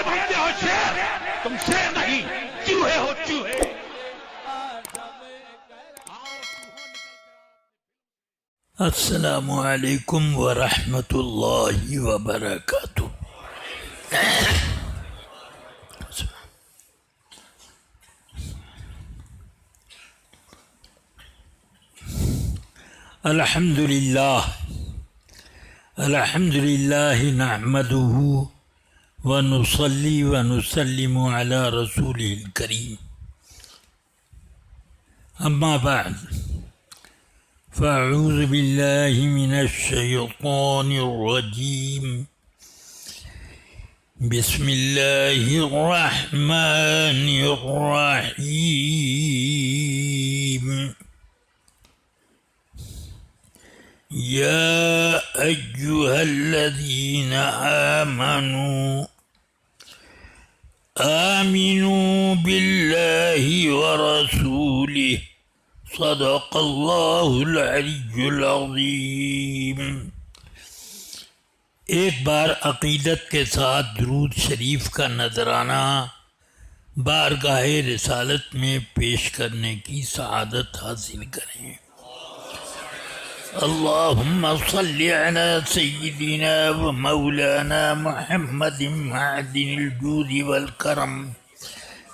شیر بنتے ہو شیر، تم شیر نہیں چوہے ہو چوہے. السلام علیکم ورحمۃ اللہ وبرکاتہ. الحمد للہ نحمده ونصلی ونسلم علی رسولہ الکریم. اما بعد فاعوذ باللہ من الشیطان الرجیم. بسم اللہ الرحمن الرحیم. یا ایہا الذین آمنوا آمنوا باللہ ورسولہ صدق اللہ العلی العظیم. ایک بار عقیدت کے ساتھ درود شریف کا نذرانہ بارگاہ رسالت میں پیش کرنے کی سعادت حاصل کریں. اللہم صلی علی سیدنا و مولانا محمد معدن الجود والکرم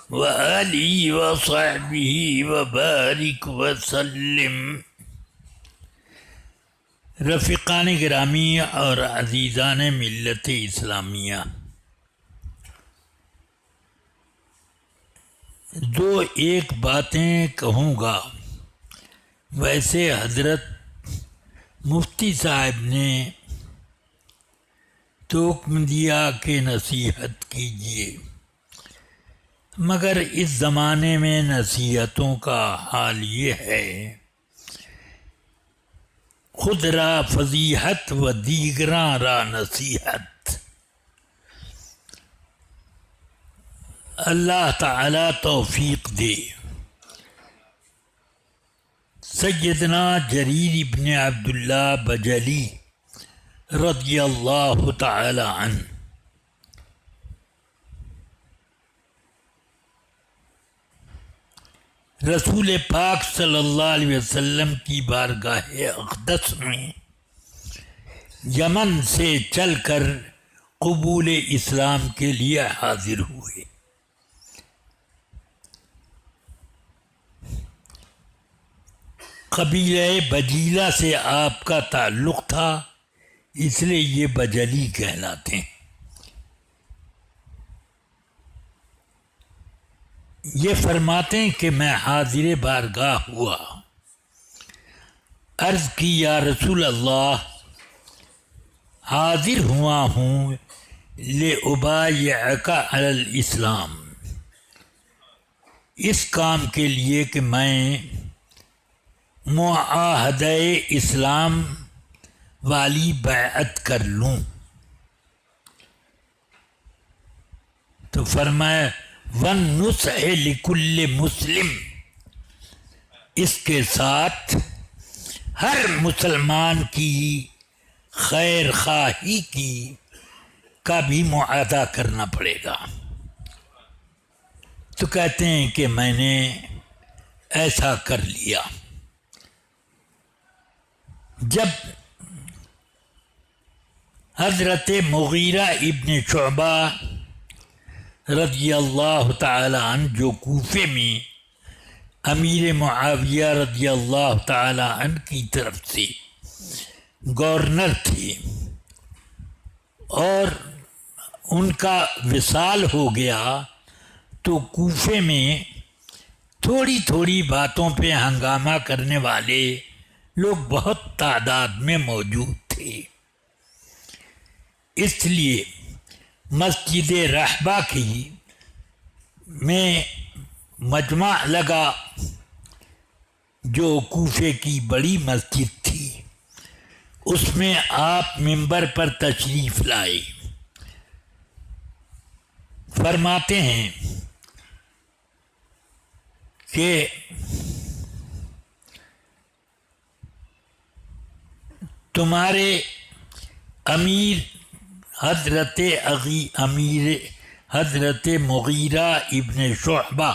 وآلہ وصحبہ وبارک وسلم. رفیقان گرامی اور عزیزان ملت اسلامیہ، دو ایک باتیں کہوں گا. ویسے حضرت مفتی صاحب نے تو حکم دیا کہ نصیحت کیجیے، مگر اس زمانے میں نصیحتوں کا حال یہ ہے خود را فضیحت و دیگراں را نصیحت. اللہ تعالی توفیق دے. سیدنا جریر ابن عبداللہ بجلی رضی اللہ تعالی عنہ رسول پاک صلی اللہ علیہ وسلم کی بارگاہ اقدس میں یمن سے چل کر قبول اسلام کے لیے حاضر ہوئے. قبیلہ بجیلہ سے آپ کا تعلق تھا، اس لیے یہ بجلی کہلاتے ہیں. یہ فرماتے ہیں کہ میں حاضر بارگاہ ہوا، عرض کی یا رسول اللہ حاضر ہوا ہوں لأبایعک علی الاسلام، اس کام کے لیے کہ میں معاہدہ اسلام والی بیعت کر لوں. تو فرمایا وَالنُّصْحِ لِكُلِّ مُسْلِمٍ، اس کے ساتھ ہر مسلمان کی خیر خواہی کی کا بھی معاہدہ کرنا پڑے گا. تو کہتے ہیں کہ میں نے ایسا کر لیا. جب حضرت مغیرہ ابن شعبہ رضی اللہ تعالی عنہ جو کوفے میں امیر معاویہ رضی اللہ تعالی عنہ کی طرف سے گورنر تھے اور ان کا وصال ہو گیا، تو کوفے میں تھوڑی تھوڑی باتوں پہ ہنگامہ کرنے والے لوگ بہت تعداد میں موجود تھے. اس لیے مسجد رحبہ کی میں مجمع لگا جو کوفے کی بڑی مسجد تھی، اس میں آپ منبر پر تشریف لائے. فرماتے ہیں کہ تمہارے امیر حضرت امیر حضرت مغیرہ ابن شعبہ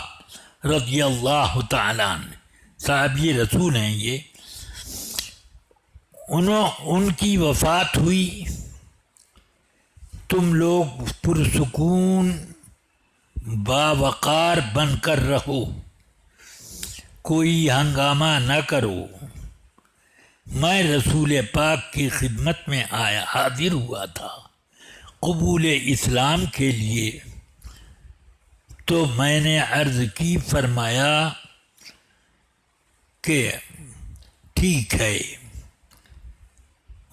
رضی اللہ تعالیٰ عنہ، صحابی رسول ہیں یہ، ان کی وفات ہوئی، تم لوگ پرسکون باوقار بن کر رہو، کوئی ہنگامہ نہ کرو۔ میں رسول پاک کی خدمت میں حاضر ہوا تھا قبول اسلام کے لیے، تو میں نے عرض کی، فرمایا کہ ٹھیک ہے،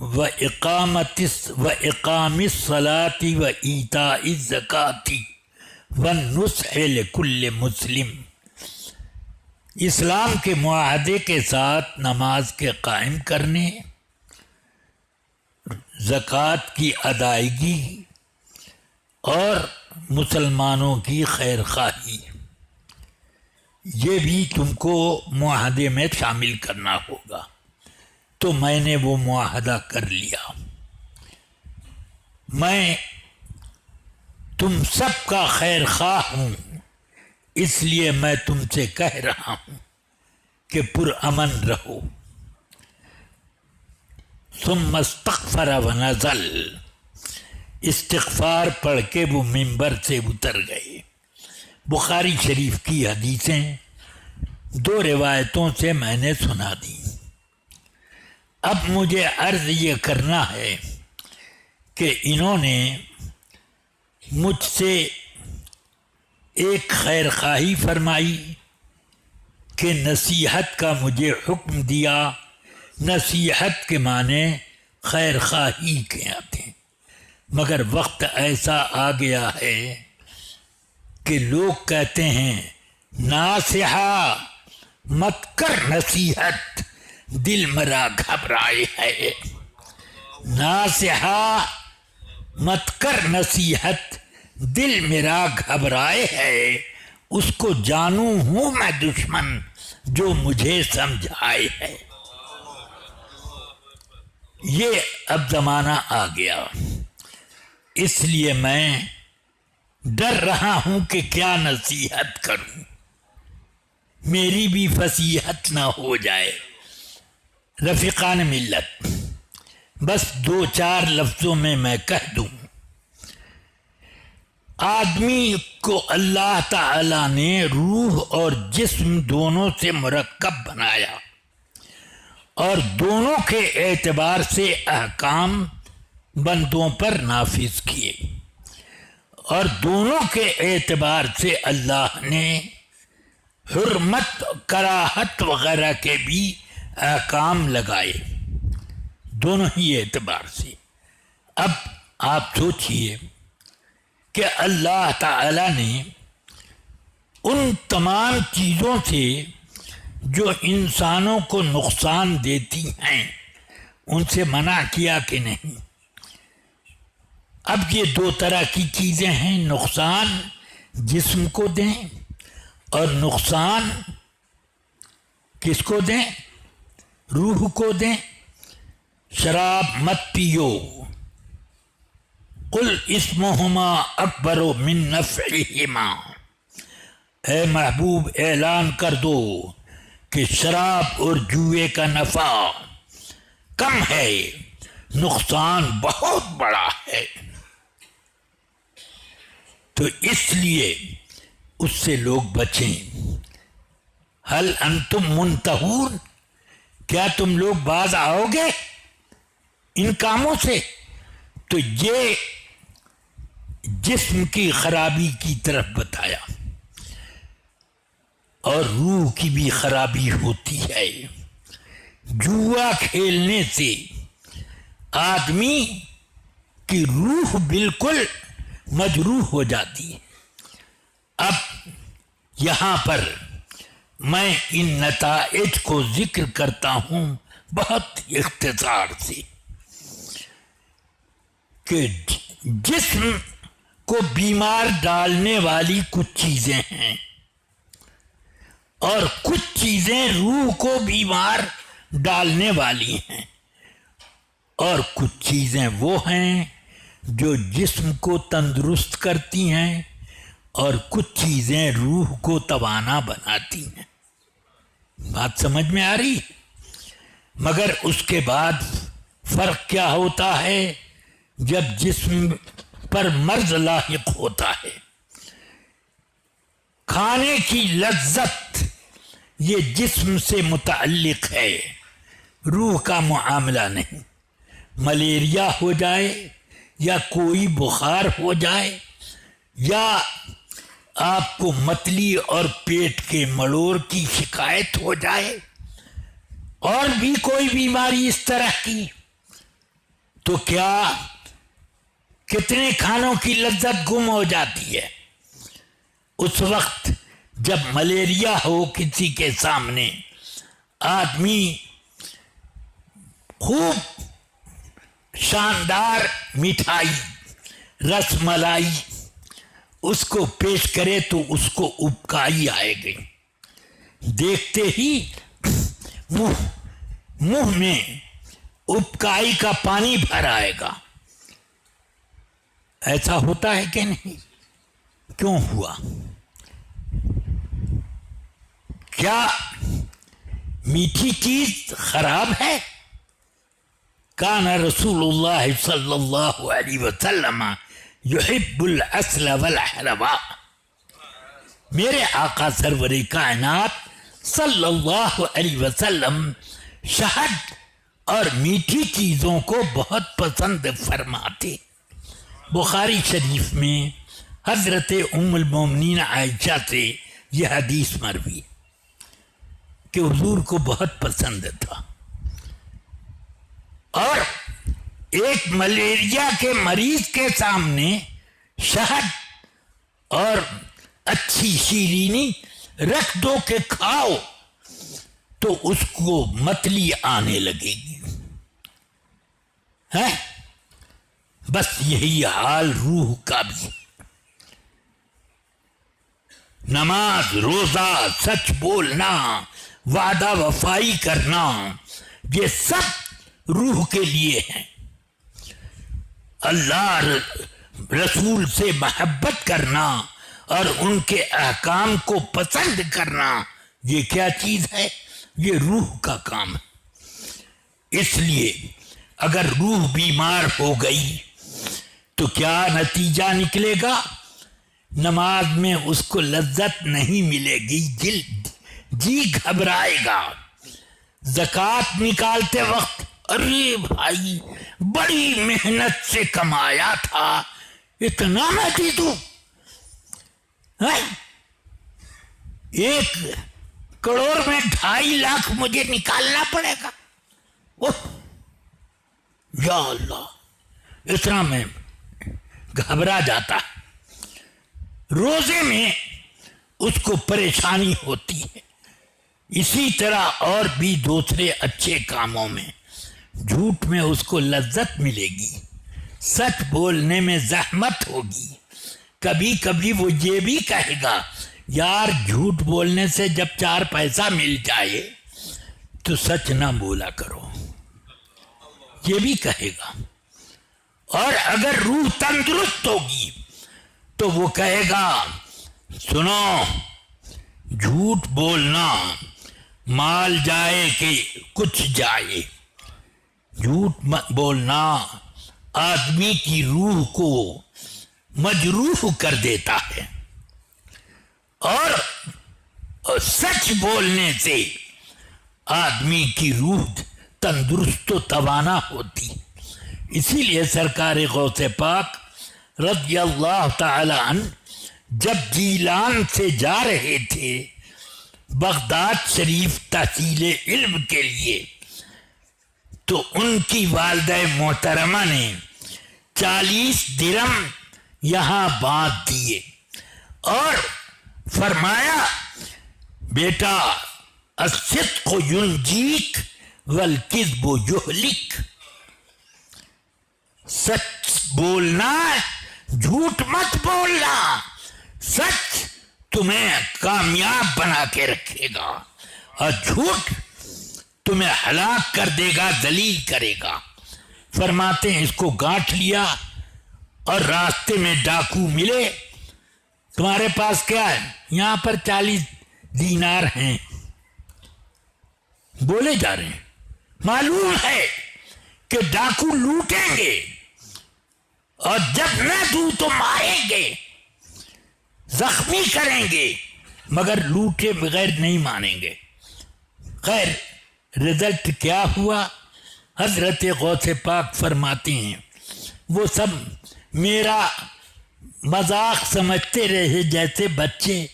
وَإِقَامِ الصَّلَاةِ وَإِيتَاءِ الزَّكَاةِ وَالنُّصْحِ لِكُلِّ مُسْلِمٍ، اسلام کے معاہدے کے ساتھ نماز کے قائم کرنے، زکوٰۃ کی ادائیگی اور مسلمانوں کی خیر خواہی، یہ بھی تم کو معاہدے میں شامل کرنا ہوگا۔ تو میں نے وہ معاہدہ کر لیا۔ میں تم سب کا خیر خواہ ہوں، اس لیے میں تم سے کہہ رہا ہوں کہ پرامن رہو۔ ثم استغفر ونزل، استغفار پڑھ کے وہ ممبر سے اتر گئے۔ بخاری شریف کی حدیثیں 2 روایتوں سے میں نے سنا دی۔ اب مجھے عرض یہ کرنا ہے کہ انہوں نے مجھ سے ایک خیر خواہی فرمائی کہ نصیحت کا مجھے حکم دیا۔ نصیحت کے معنی خیر خواہی کے آتے ہیں، مگر وقت ایسا آ گیا ہے کہ لوگ کہتے ہیں ناصحہ مت کر نصیحت، دل مرا گھبرائے ہے۔ ناصحہ مت کر نصیحت، دل میرا گھبرائے ہے، اس کو جانوں ہوں میں دشمن جو مجھے سمجھائے ہے۔ یہ اب زمانہ آ گیا، اس لیے میں ڈر رہا ہوں کہ کیا نصیحت کروں، میری بھی فصیحت نہ ہو جائے۔ رفیقان ملت، بس 2-4 لفظوں میں کہہ دوں، آدمی کو اللہ تعالی نے روح اور جسم دونوں سے مرکب بنایا، اور دونوں کے اعتبار سے احکام بندوں پر نافذ کیے، اور دونوں کے اعتبار سے اللہ نے حرمت، کراہت وغیرہ کے بھی احکام لگائے، دونوں ہی اعتبار سے۔ اب آپ سوچئے کہ اللہ تعالی نے ان تمام چیزوں سے جو انسانوں کو نقصان دیتی ہیں ان سے منع کیا کہ نہیں؟ اب یہ 2 طرح کی چیزیں ہیں، نقصان جسم کو دیں اور نقصان کس کو دیں؟ روح کو دیں۔ شراب مت پیو، قل اسمہما اکبر من نفعہما، اے محبوب اعلان کر دو کہ شراب اور جوئے کا نفع کم ہے، نقصان بہت بڑا ہے، تو اس لیے اس سے لوگ بچیں۔ هل انتم منتہون، کیا تم لوگ باز آؤ گے ان کاموں سے؟ تو یہ جسم کی خرابی کی طرف بتایا، اور روح کی بھی خرابی ہوتی ہے۔ جوا کھیلنے سے آدمی کی روح بالکل مجروح ہو جاتی ہے۔ اب یہاں پر میں ان نتائج کو ذکر کرتا ہوں بہت اختصار سے، کہ جسم کو بیمار ڈالنے والی کچھ چیزیں ہیں، اور کچھ چیزیں روح کو بیمار ڈالنے والی ہیں، اور کچھ چیزیں وہ ہیں جو جسم کو تندرست کرتی ہیں اور کچھ چیزیں روح کو توانا بناتی ہیں. بات سمجھ میں آ رہی؟ مگر اس کے بعد فرق کیا ہوتا ہے جب جسم پر مرض لاحق ہوتا ہے. کھانے کی لذت یہ جسم سے متعلق ہے، روح کا معاملہ نہیں. ملیریا ہو جائے یا کوئی بخار ہو جائے یا آپ کو متلی اور پیٹ کے مڑوڑ کی شکایت ہو جائے اور بھی کوئی بیماری اس طرح کی، تو کیا کتنے کھانوں کی لذت گم ہو جاتی ہے. اس وقت جب ملیریا ہو کسی کے سامنے، آدمی خوب شاندار مٹھائی رس ملائی اس کو پیش کرے تو اس کو ابکائی آئے گی، دیکھتے ہی منہ میں ابکائی کا پانی بھر آئے گا. ایسا ہوتا ہے کہ نہیں؟ کیوں ہوا؟ کیا میٹھی چیز خراب ہے؟ کان رسول اللہ صلی اللہ علیہ وسلم یحب العسل والحلوى. میرے آقا سرور کائنات صلی اللہ علیہ وسلم شہد اور میٹھی چیزوں کو بہت پسند فرماتے. بخاری شریف میں حضرت ام المومنین عائشہ سے یہ حدیث مروی کہ حضور کو بہت پسند تھا. اور ایک ملیریا کے مریض کے سامنے شہد اور اچھی شیرینی رکھ دو کہ کھاؤ تو اس کو متلی آنے لگے گی. ہے بس یہی حال روح کا بھی. نماز، روزہ، سچ بولنا، وعدہ وفائی کرنا، یہ سب روح کے لیے ہیں. اللہ رسول سے محبت کرنا اور ان کے احکام کو پسند کرنا، یہ کیا چیز ہے؟ یہ روح کا کام ہے. اس لیے اگر روح بیمار ہو گئی تو کیا نتیجہ نکلے گا؟ نماز میں اس کو لذت نہیں ملے گی، جی گھبرائے گا. زکوٰۃ نکالتے وقت ارے بھائی بڑی محنت سے کمایا تھا، اتنا میں دے دوں، 1 کروڑ میں 2.5 لاکھ مجھے نکالنا پڑے گا. یا اللہ، اتنا میں گھبرا جاتا. روزے میں اس کو پریشانی ہوتی ہے. اسی طرح اور بھی دوسرے اچھے کاموں میں جھوٹ میں اس کو لذت ملے گی، سچ بولنے میں زحمت ہوگی. کبھی کبھی وہ یہ بھی کہے گا یار جھوٹ بولنے سے جب 4 پیسہ مل جائے تو سچ نہ بولا کرو، یہ بھی کہے گا. اور اگر روح تندرست ہوگی تو وہ کہے گا سنو، جھوٹ بولنا مال جائے کہ کچھ جائے، جھوٹ بولنا آدمی کی روح کو مجروح کر دیتا ہے، اور سچ بولنے سے آدمی کی روح تندرست و توانا ہوتی. اسی لیے سرکار غوث پاک رضی اللہ تعالی عنہ جب جیلان سے جا رہے تھے بغداد شریف تحصیل علم کے لیے تو ان کی والدہ محترمہ نے 40 درم یہاں باندھ دیے اور فرمایا بیٹا الصدق ینجیک والکذب یہلک. سچ بولنا، جھوٹ مت بولنا، سچ تمہیں کامیاب بنا کے رکھے گا اور جھوٹ تمہیں ہلاک کر دے گا، ذلیل کرے گا. فرماتے ہیں اس کو گانٹھ لیا اور راستے میں ڈاکو ملے تمہارے پاس کیا ہے؟ یہاں پر 40 دینار ہیں. بولے جا رہے ہیں. معلوم ہے کہ ڈاکو لوٹیں گے اور جب نہ دوں تو ماریں گے, زخمی کریں گے, مگر لوٹے بغیر نہیں مانیں گے. خیر رزلٹ کیا ہوا؟ حضرت غوث پاک فرماتے ہیں وہ سب میرا مذاق سمجھتے رہے, جیسے بچے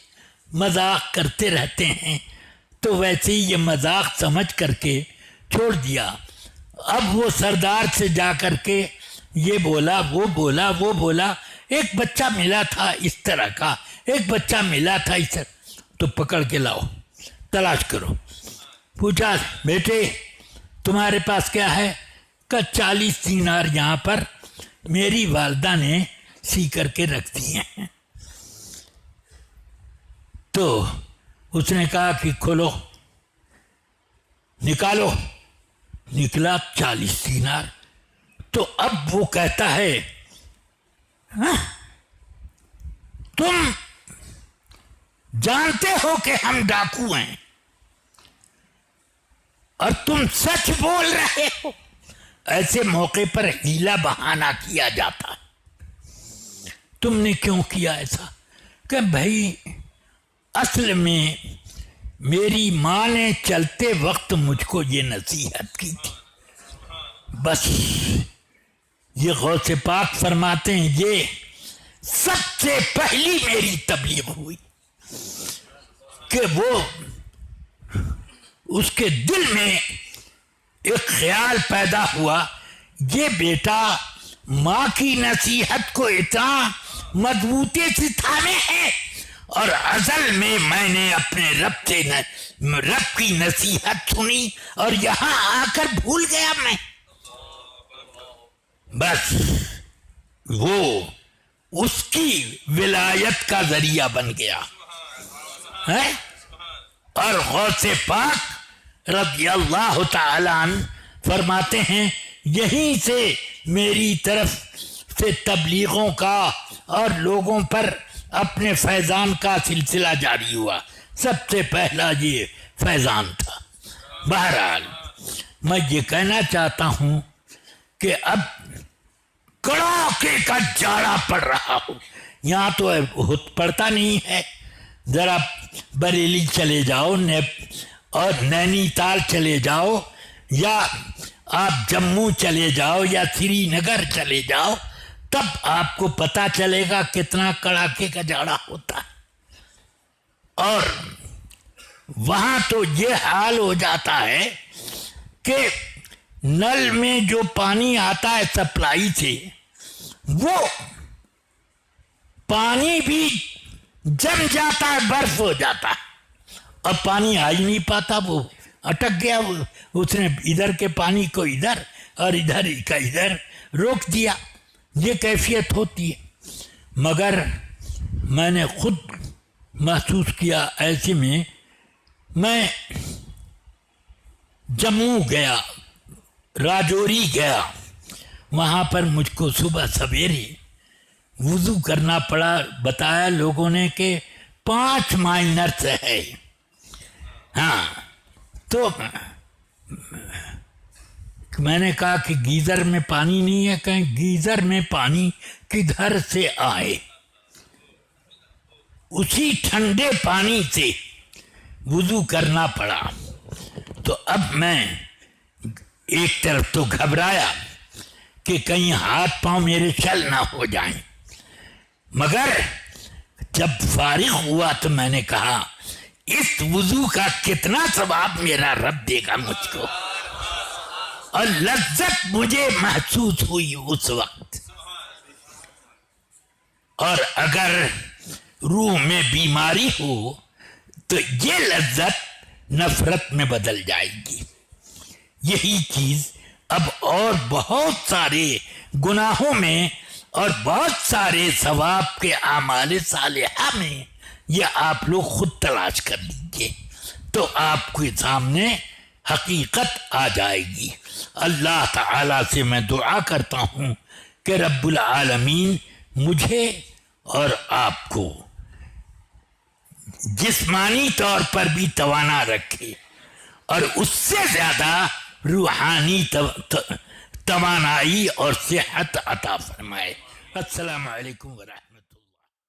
مذاق کرتے رہتے ہیں تو ویسے ہی یہ مذاق سمجھ کر کے چھوڑ دیا. اب وہ سردار سے جا کر کے یہ بولا, وہ بولا, وہ بولا. ایک بچہ ملا تھا اس طرح کا, ایک بچہ ملا تھا اس طرح, تو پکڑ کے لاؤ, تلاش کرو. پوچھا بیٹے تمہارے پاس کیا ہے؟ کہ 40 دینار یہاں پر میری والدہ نے سی کر کے رکھ دیے ہیں. تو اس نے کہا کہ کھولو, نکالو. نکلا 40 دینار. تو اب وہ کہتا ہے تم جانتے ہو کہ ہم ڈاکو ہیں اور تم سچ بول رہے ہو. ایسے موقع پر ہیلا بہانہ کیا جاتا. تم نے کیوں کیا ایسا؟ کہ بھائی اصل میں میری ماں نے چلتے وقت مجھ کو یہ نصیحت کی تھی. بس یہ غوث پاک فرماتے ہیں یہ سب سے پہلی میری تبلیغ ہوئی کہ وہ اس کے دل میں ایک خیال پیدا ہوا, یہ بیٹا ماں کی نصیحت کو اتنا مضبوطی سے تھامے ہے اور ازل میں نے اپنے رب کی نصیحت سنی اور یہاں آ کر بھول گیا میں. بس وہ اس کی ولایت کا ذریعہ بن گیا ہے. اور غوث پاک رضی اللہ تعالی عنہ فرماتے ہیں یہیں سے میری طرف سے تبلیغوں کا اور لوگوں پر اپنے فیضان کا سلسلہ جاری ہوا. سب سے پہلا یہ فیضان تھا. بہرحال میں یہ کہنا چاہتا ہوں کہ اب کڑاکے کا جاڑا پڑ رہا ہو. یہاں تو پڑتا نہیں ہے. ذرا بریلی چلے جاؤ اور نینی تال چلے جاؤ, یا آپ جموں چلے جاؤ, یا سری نگر چلے جاؤ, تب آپ کو پتا چلے گا کتنا کڑاکے کا جاڑا ہوتا ہے. اور وہاں تو یہ حال ہو جاتا ہے کہ نل میں جو پانی آتا ہے سپلائی سے, وہ پانی بھی جم جاتا ہے, برف ہو جاتا ہے, اور پانی آ ہی نہیں پاتا, وہ اٹک گیا. اس نے ادھر کے پانی کو ادھر اور ادھر کا ادھر روک دیا. یہ کیفیت ہوتی ہے. مگر میں نے خود محسوس کیا. ایسے میں جموں گیا, راجوری گیا, وہاں پر مجھ کو صبح سویرے وضو کرنا پڑا. بتایا لوگوں نے کہ 5 مائنرز ہے. ہاں, تو میں نے کہا کہ گیزر میں پانی نہیں ہے. کہیں گیزر میں پانی کدھر سے آئے؟ اسی ٹھنڈے پانی سے وضو کرنا پڑا. تو اب میں ایک طرف تو گھبرایا کہ کہیں ہاتھ پاؤں میرے چل نہ ہو جائیں, مگر جب فارغ ہوا تو میں نے کہا اس وضو کا کتنا ثواب میرا رب دے گا مجھ کو. اور لذت مجھے محسوس ہوئی اس وقت. اور اگر روح میں بیماری ہو تو یہ لذت نفرت میں بدل جائے گی. یہی چیز اب اور بہت سارے گناہوں میں اور بہت سارے ثواب کے اعمال صالحہ میں یہ آپ لوگ خود تلاش کر لیجیے تو آپ کے سامنے حقیقت آ جائے گی. اللہ تعالیٰ سے میں دعا کرتا ہوں کہ رب العالمین مجھے اور آپ کو جسمانی طور پر بھی توانا رکھے اور اس سے زیادہ روحانی توانائی اور صحت عطا فرمائے. السلام علیکم ورحمۃ